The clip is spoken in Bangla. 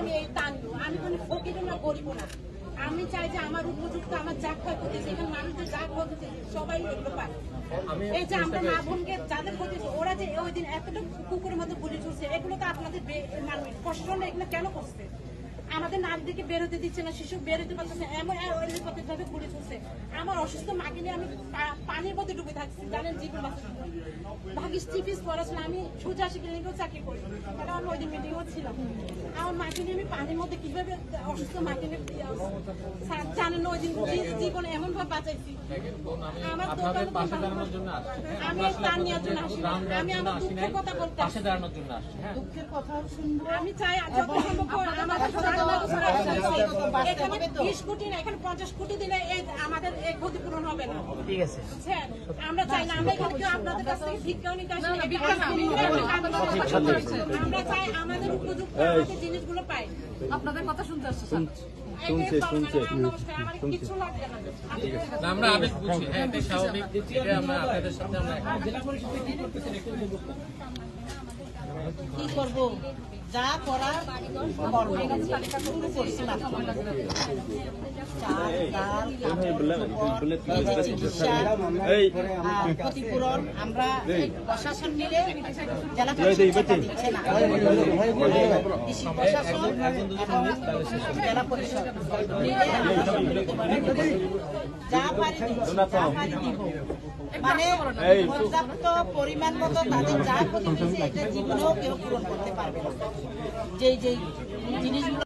আমি এই টানবো। আমি কোনো ফকির না, গরিব না। আমি চাই যে আমার উপযুক্ত আমার যা ক্ষয়ক্ষতি এখানে মানুষদের যা ক্ষয়ক্ষতি সবাই এগুলো পায়। এই যে আমরা মা বোনকে যাদের ক্ষতি ওরা যে ওই দিন এতটা কুকুরের মতো গুলি চলছে, এগুলো তো আপনাদের প্রশাসন এগুলো কেন করছে? আমাদের নারীদেরকে বেরোতে দিচ্ছে না, শিশু বেরোতে পারতেছে, এমন ভাবে গুলি চলছে। আমার অসুস্থ মাকে নিয়ে আমি পানির মধ্যে ডুবে থাকছি, জানেন, জীবন বাঁচাতে। ভাগিস চিপিস পড়াশোনা, আমি সোজা ক্লিনিকেও চাকরি করি, কারণ আমি ওই দিন মিটিংও ছিলাম। আমার মাকে নিয়ে আমি পানির মধ্যে কিভাবে অসুস্থ মাকে নিয়ে জানেন, ওই দিন জীবন এমন ভাবে বাঁচাইছি। আমার আমি প্রাণ নেওয়ার জন্য আসি, আমি আমার দুঃখের কথা বলতে দুঃখের কথা শুনবো। আমি চাই যত সম্ভব এখানে 20 কোটি না, এখানে 50 কোটি দিলে আমাদের এই ক্ষতিপূরণ হবে না। ঠিক আছে, আমরা চাই না, আমরা এখানে কেউ আপনাদের কাছ থেকে ভিক্ষাও নিতে আসি না। আমরা চাই আমাদের উপযুক্ত আমাদের জিনিসগুলো পাই। আপনাদের কথা শুনতে আসছে, কিছু লাগবে না, আমরা আবেগ বুঝি। হ্যাঁ, স্বাভাবিক। আমরা আপনাদের সাথে জেলা পরিষদে কি করতেছেন কি করবো, যা করার ক্ষতিপূরণ আমরা প্রশাসন মিলে জেলা দিচ্ছে না, প্রশাসন জেলা পরিষদ মিলে যা পারি মানে পর্যাপ্ত পরিমাণ মতো তাদের যা ক্ষতি হয়েছে এটা জীবনেও কেউ পূরণ করতে পারবে না। যেই জিনিসগুলো